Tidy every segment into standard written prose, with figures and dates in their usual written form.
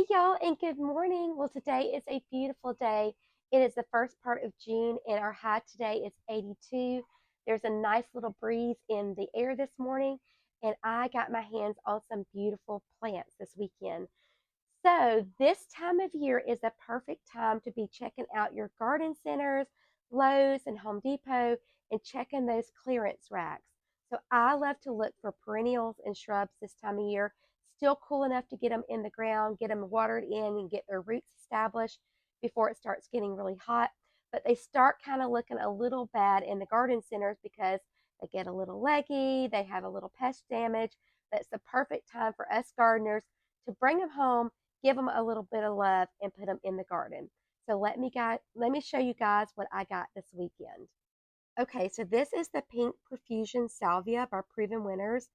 Hey y'all, and good morning. Well, today is a beautiful day. It is the first part of June, and our high today is 82. There's a nice little breeze in the air this morning, and I got my hands on some beautiful plants this weekend. So, this time of year is a perfect time to be checking out your garden centers, Lowe's, and Home Depot, and checking those clearance racks. So, I love to look for perennials and shrubs this time of year, still cool enough to get them in the ground, get them watered in, and get their roots established before it starts getting really hot. But they start kind of looking a little bad in the garden centers because they get a little leggy, they have a little pest damage. That's the perfect time for us gardeners to bring them home, give them a little bit of love, and put them in the garden. So let me show you guys what I got this weekend. Okay, so this is the Pink Profusion Salvia by Proven Winners.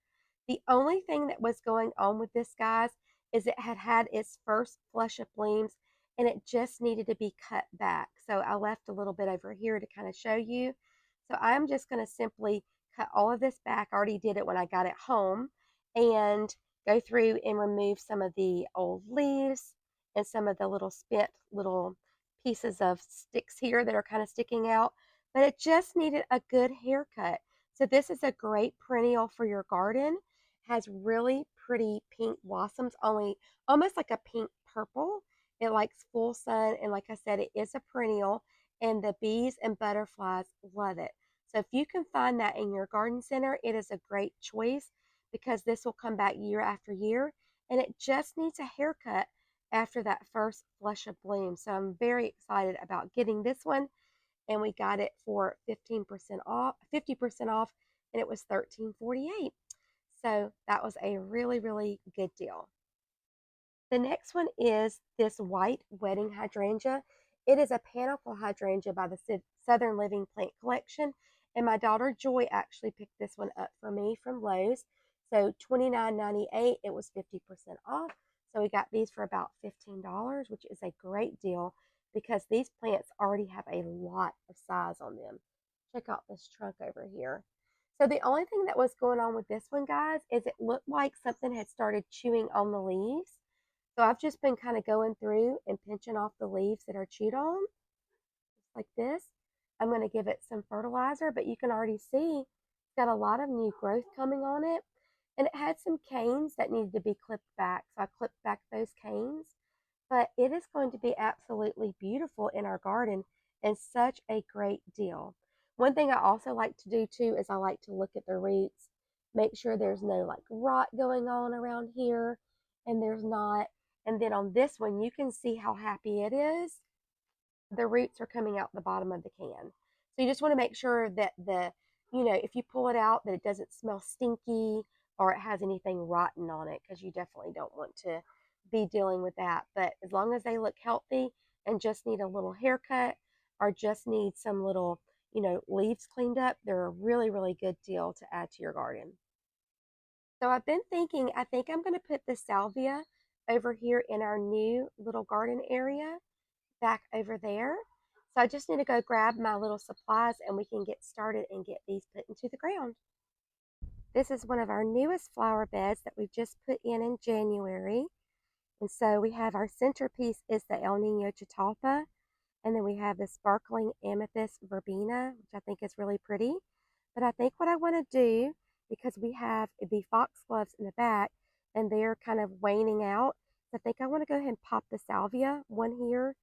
The only thing that was going on with this, guys, is it had had its first flush of blooms and it just needed to be cut back. So I left a little bit over here to kind of show you. So I'm just going to simply cut all of this back. I already did it when I got it home, and go through and remove some of the old leaves and some of the little spent little pieces of sticks here that are kind of sticking out. But it just needed a good haircut. So this is a great perennial for your garden. Has really pretty pink blossoms, only almost like a pink purple. It likes full sun, and like I said, it is a perennial, and the bees and butterflies love it. So if you can find that in your garden center, it is a great choice because this will come back year after year, and it just needs a haircut after that first flush of bloom. So I'm very excited about getting this one, and we got it for 15% off, 50% off, and it was $13.48. So that was a really, really good deal. The next one is this white wedding hydrangea. It is a panicle hydrangea by the Southern Living Plant Collection, and my daughter Joy actually picked this one up for me from Lowe's. So $29.98, it was 50% off. So we got these for about $15, which is a great deal because these plants already have a lot of size on them. Check out this trunk over here. So the only thing that was going on with this one, guys, is it looked like something had started chewing on the leaves. So I've just been kind of going through and pinching off the leaves that are chewed on, just like this. I'm going to give it some fertilizer, but you can already see it's got a lot of new growth coming on it. And it had some canes that needed to be clipped back. So I clipped back those canes. But it is going to be absolutely beautiful in our garden and such a great deal. One thing I also like to do too is I like to look at the roots, make sure there's no like rot going on around here, and there's not. And then on this one, you can see how happy it is. The roots are coming out the bottom of the can. So you just want to make sure that if you pull it out, that it doesn't smell stinky or it has anything rotten on it, because you definitely don't want to be dealing with that. But as long as they look healthy and just need a little haircut or just need some little, leaves cleaned up, they're a really, really good deal to add to your garden. So I've been thinking, I think I'm going to put the salvia over here in our new little garden area back over there. So I just need to go grab my little supplies and we can get started and get these put into the ground. This is one of our newest flower beds that we've just put in January. And so we have our centerpiece is the El Nino Catalpa. And then we have the sparkling amethyst verbena, which I think is really pretty. But I think what I want to do, because we have the foxgloves in the back and they're kind of waning out, I think I want to go ahead and pop the salvia, one here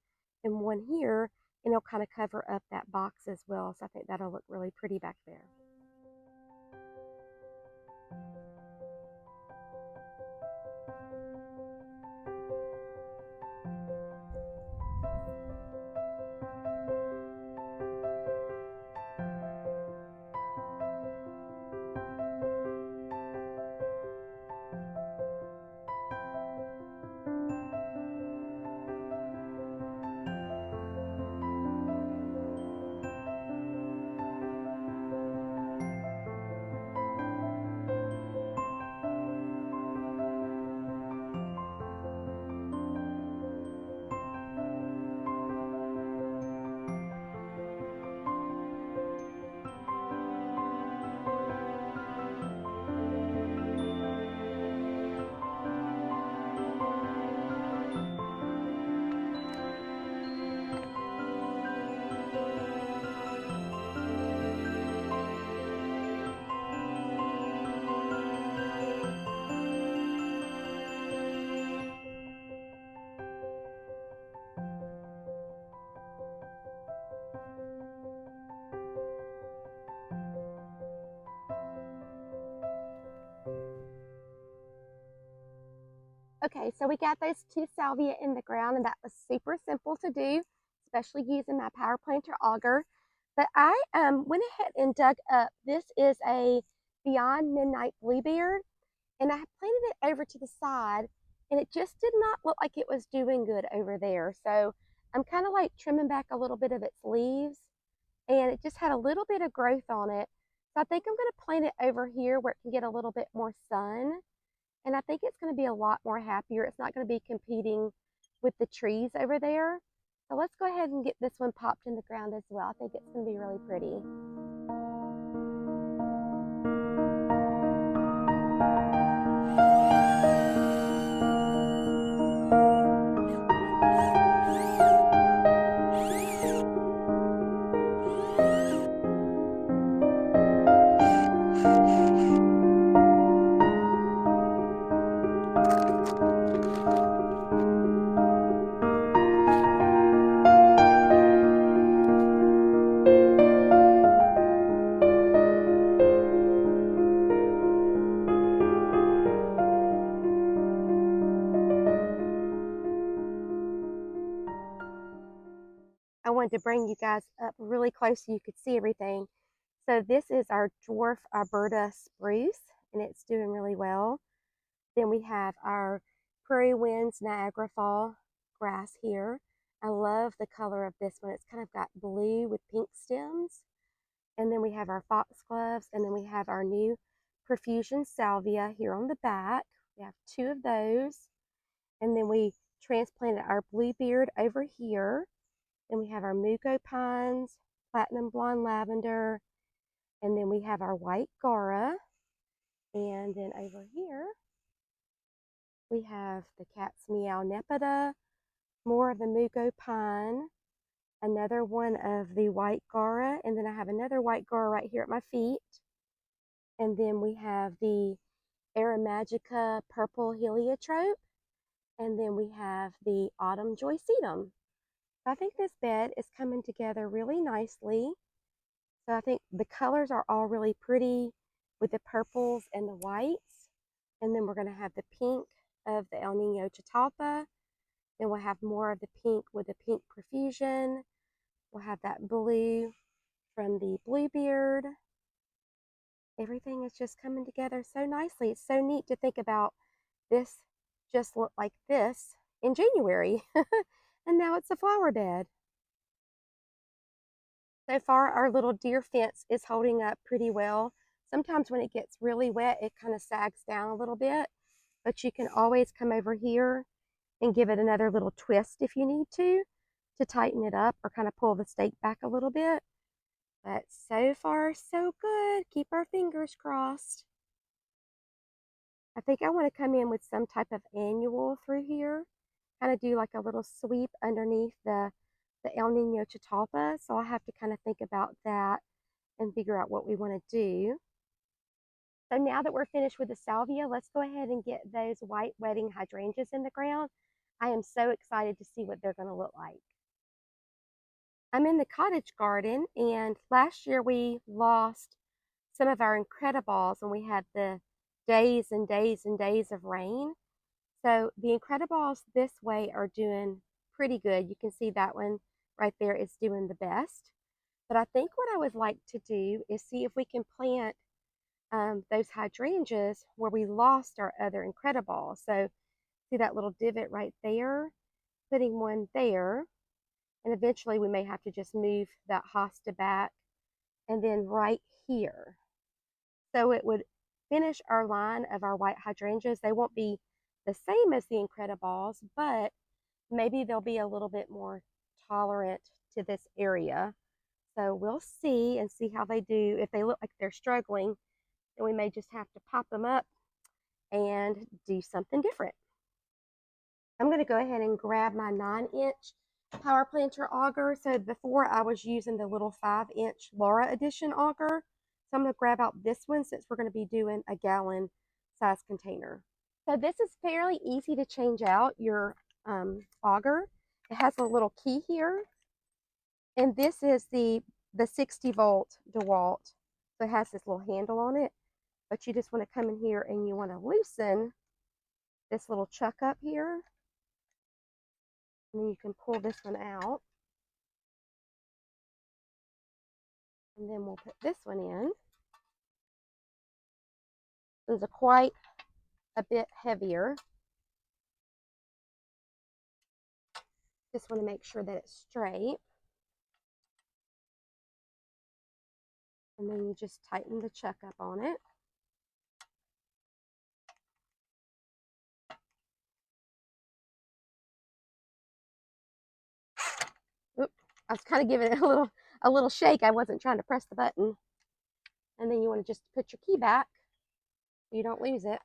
and one here, and it'll kind of cover up that box as well. So I think that'll look really pretty back there. Okay, so we got those 2 salvia in the ground, and that was super simple to do, especially using my power planter auger. But I went ahead and dug up, this is a Beyond Midnight Bluebeard, and I planted it over to the side, and it just did not look like it was doing good over there. So I'm kind of like trimming back a little bit of its leaves, and it just had a little bit of growth on it. So I think I'm going to plant it over here where it can get a little bit more sun. And I think it's going to be a lot more happier. It's not going to be competing with the trees over there. So let's go ahead and get this one popped in the ground as well. I think it's going to be really pretty. I wanted to bring you guys up really close so you could see everything. So this is our dwarf Alberta spruce, and it's doing really well. Then we have our Prairie Winds Niagara Fall grass here. I love the color of this one. It's kind of got blue with pink stems. And then we have our foxgloves, and then we have our new Profusion salvia here on the back. We have 2 of those. And then we transplanted our bluebeard over here. Then we have our mugo pines, platinum blonde lavender, and then we have our white gara. And then over here, we have the cat's meow nepeta, more of the mugo pine, another one of the white gara, and then I have another white gara right here at my feet. And then we have the Aromagica purple heliotrope, and then we have the autumn joycetum. I think this bed is coming together really nicely. So I think the colors are all really pretty with the purples and the whites. And then we're going to have the pink of the El Nino Chatalpa. Then we'll have more of the pink with the pink profusion. We'll have that blue from the Bluebeard. Everything is just coming together so nicely. It's so neat to think about this just looked like this in January. And now it's a flower bed. So far, our little deer fence is holding up pretty well. Sometimes when it gets really wet, it kind of sags down a little bit, but you can always come over here and give it another little twist if you need to tighten it up or kind of pull the stake back a little bit. But so far, so good. Keep our fingers crossed. I think I want to come in with some type of annual through here, kind of do like a little sweep underneath the El Nino Chatalpa. So I'll have to kind of think about that and figure out what we want to do. So now that we're finished with the salvia, let's go ahead and get those white wedding hydrangeas in the ground. I am so excited to see what they're going to look like. I'm in the cottage garden, and last year we lost some of our Incredibles, and we had the days and days and days of rain. So the Incredibles this way are doing pretty good. You can see that one right there is doing the best. But I think what I would like to do is see if we can plant those hydrangeas where we lost our other Incredibles. So see that little divot right there? Putting one there. And eventually we may have to just move that hosta back, and then right here. So it would finish our line of our white hydrangeas. They won't be the same as the Incredibles, but maybe they'll be a little bit more tolerant to this area. So we'll see and see how they do. If they look like they're struggling, then we may just have to pop them up and do something different. I'm going to go ahead and grab my 9-inch power planter auger. So before I was using the little 5-inch Laura Edition auger. So I'm going to grab out this one since we're going to be doing a gallon size container. So this is fairly easy to change out your auger. It has a little key here. And this is the 60-volt DeWalt. So it has this little handle on it. But you just want to come in here and you want to loosen this little chuck up here. And then you can pull this one out. And then we'll put this one in. This is quite a bit heavier. Just want to make sure that it's straight. And then you just tighten the chuck up on it. Oop, I was kind of giving it a little shake. I wasn't trying to press the button. And then you want to just put your key back so you don't lose it.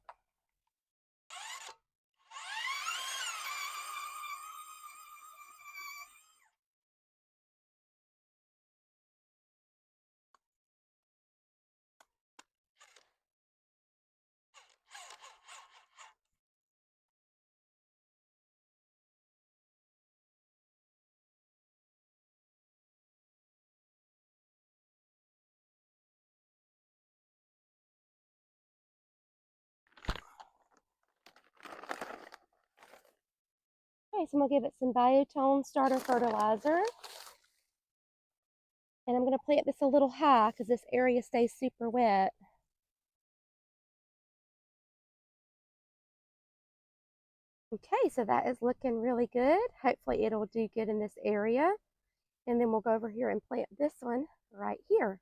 Okay, so I'm going to give it some Biotone starter fertilizer. And I'm going to plant this a little high because this area stays super wet. Okay, so that is looking really good. Hopefully it'll do good in this area. And then we'll go over here and plant this one right here.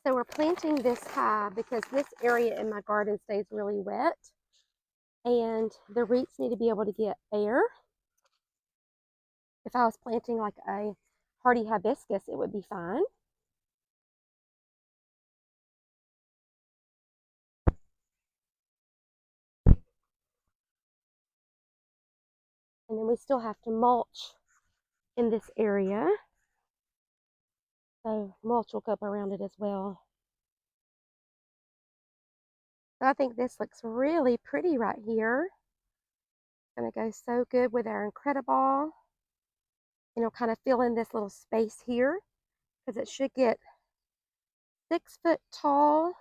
So we're planting this high because this area in my garden stays really wet and the roots need to be able to get air. If I was planting like a hardy hibiscus, it would be fine. And then we still have to mulch in this area. So mulch will go up around it as well. So I think this looks really pretty right here. It's going to go so good with our Incredible. And it'll kind of fill in this little space here because it should get 6 foot tall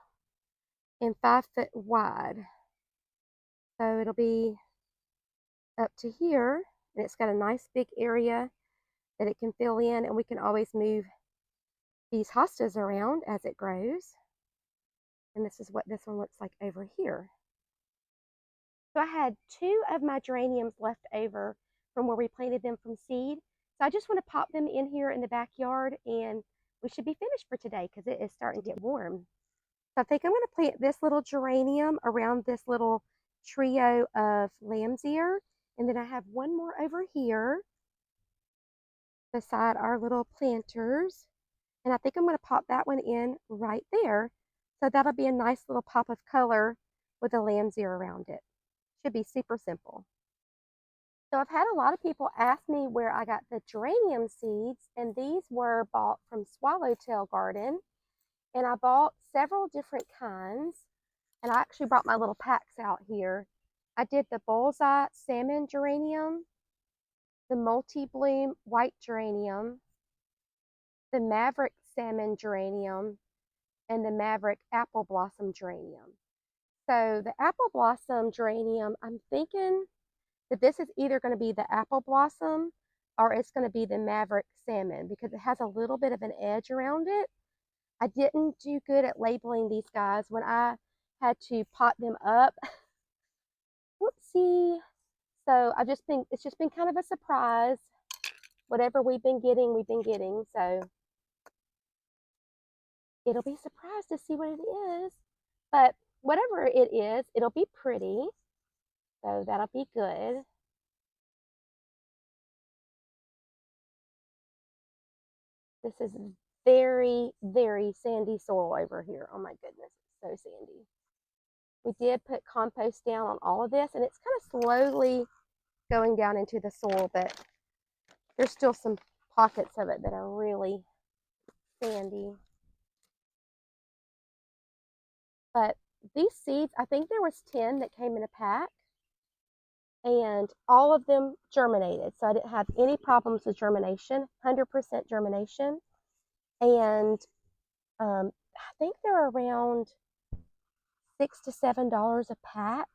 and 5 foot wide. So it'll be up to here, and it's got a nice big area that it can fill in, and we can always move these hostas around as it grows. And this is what this one looks like over here. So I had 2 of my geraniums left over from where we planted them from seed. So I just want to pop them in here in the backyard, and we should be finished for today because it is starting to get warm. So I think I'm going to plant this little geranium around this little trio of lamb's ear. And then I have one more over here beside our little planters. And I think I'm going to pop that one in right there. So that'll be a nice little pop of color with a lamb's ear around it. Should be super simple. So I've had a lot of people ask me where I got the geranium seeds, and these were bought from Swallowtail Garden. And I bought several different kinds, and I actually brought my little packs out here. I did the Bullseye Salmon Geranium, the Multi-Bloom White Geranium, the Maverick Salmon Geranium, and the Maverick Apple Blossom Geranium. So the Apple Blossom Geranium, I'm thinking that this is either going to be the Apple Blossom or it's going to be the Maverick Salmon because it has a little bit of an edge around it. I didn't do good at labeling these guys when I had to pot them up. Whoopsie. So it's just been kind of a surprise. Whatever we've been getting. So it'll be a surprise to see what it is. But whatever it is, it'll be pretty. So that'll be good. This is very, very sandy soil over here. Oh my goodness, it's so sandy. We did put compost down on all of this, and it's kind of slowly going down into the soil, but there's still some pockets of it that are really sandy. But these seeds, I think there was 10 that came in a pack, and all of them germinated. So I didn't have any problems with germination, 100% germination. And I think they're around $6 to $7 a pack,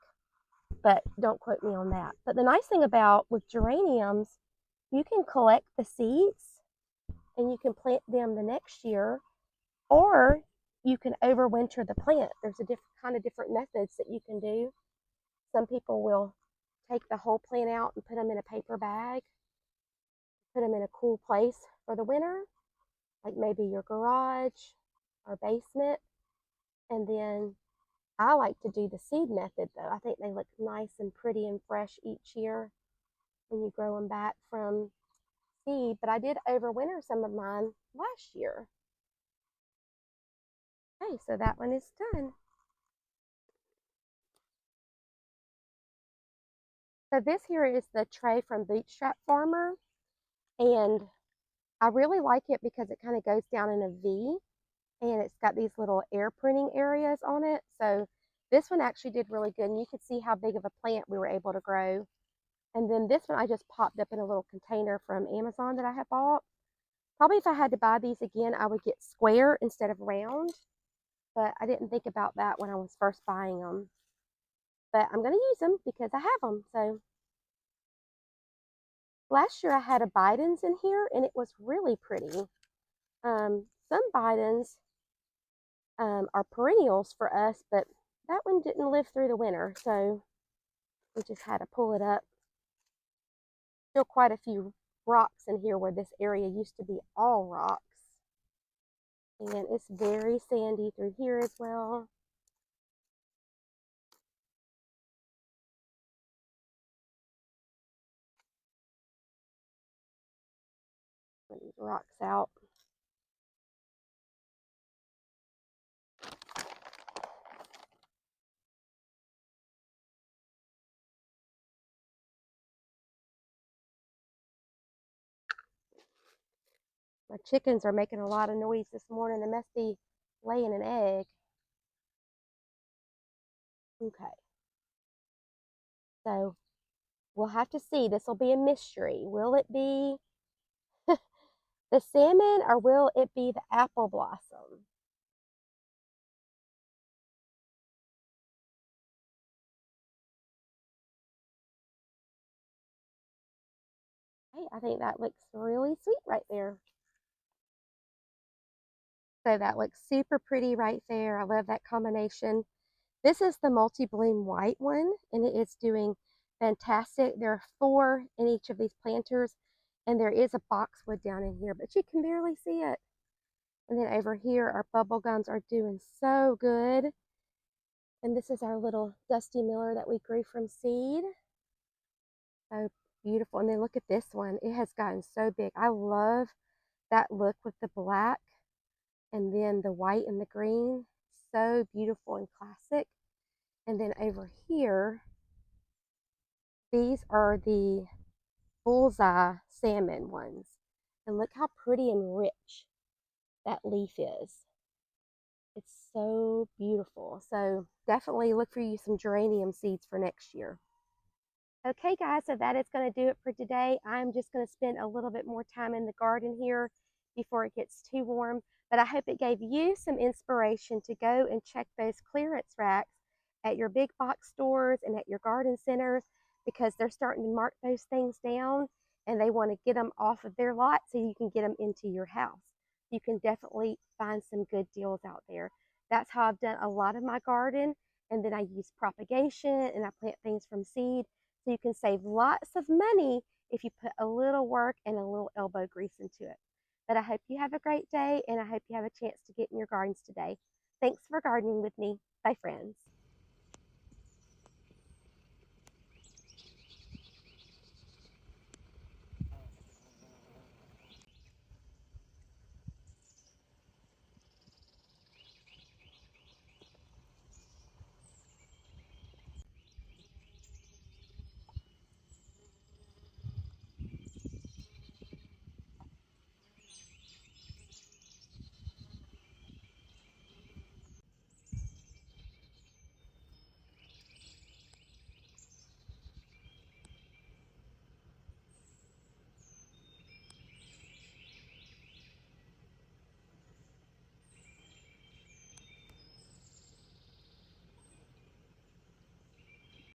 but don't quote me on that. But the nice thing about with geraniums, you can collect the seeds and you can plant them the next year, or you can overwinter the plant. There's a different methods that you can do. Some people will take the whole plant out and put them in a paper bag, put them in a cool place for the winter, like maybe your garage or basement. And then I like to do the seed method though. I think they look nice and pretty and fresh each year when you grow them back from seed. But I did overwinter some of mine last year. Okay, so that one is done. So this here is the tray from Bootstrap Farmer, and I really like it because it kind of goes down in a V, and it's got these little air printing areas on it. So this one actually did really good, and you could see how big of a plant we were able to grow. And then this one I just popped up in a little container from Amazon that I had bought. Probably if I had to buy these again, I would get square instead of round, but I didn't think about that when I was first buying them. But I'm going to use them because I have them. So last year I had a Bidens in here, and it was really pretty. Some Bidens are perennials for us, but that one didn't live through the winter, so we just had to pull it up. Still quite a few rocks in here where this area used to be all rocks. And it's very sandy through here as well. Get these rocks out. My chickens are making a lot of noise this morning. They must be laying an egg. Okay. So we'll have to see. This will be a mystery. Will it be the salmon or will it be the apple blossom? Hey, I think that looks really sweet right there. So that looks super pretty right there. I love that combination. This is the multi-bloom white one, and it is doing fantastic. There are 4 in each of these planters, and there is a boxwood down in here, but you can barely see it. And then over here, our bubble gums are doing so good. And this is our little Dusty Miller that we grew from seed. So beautiful. And then look at this one. It has gotten so big. I love that look with the black and then the white and the green. So beautiful and classic. And then over here, these are the bullseye salmon ones. And look how pretty and rich that leaf is. It's so beautiful. So definitely look for you some geranium seeds for next year. Okay guys, so that is going to do it for today. I'm just going to spend a little bit more time in the garden here before it gets too warm. But I hope it gave you some inspiration to go and check those clearance racks at your big box stores and at your garden centers, because they're starting to mark those things down and they want to get them off of their lot so you can get them into your house. You can definitely find some good deals out there. That's how I've done a lot of my garden. And then I use propagation and I plant things from seed. So you can save lots of money if you put a little work and a little elbow grease into it. But I hope you have a great day, and I hope you have a chance to get in your gardens today. Thanks for gardening with me. Bye, friends.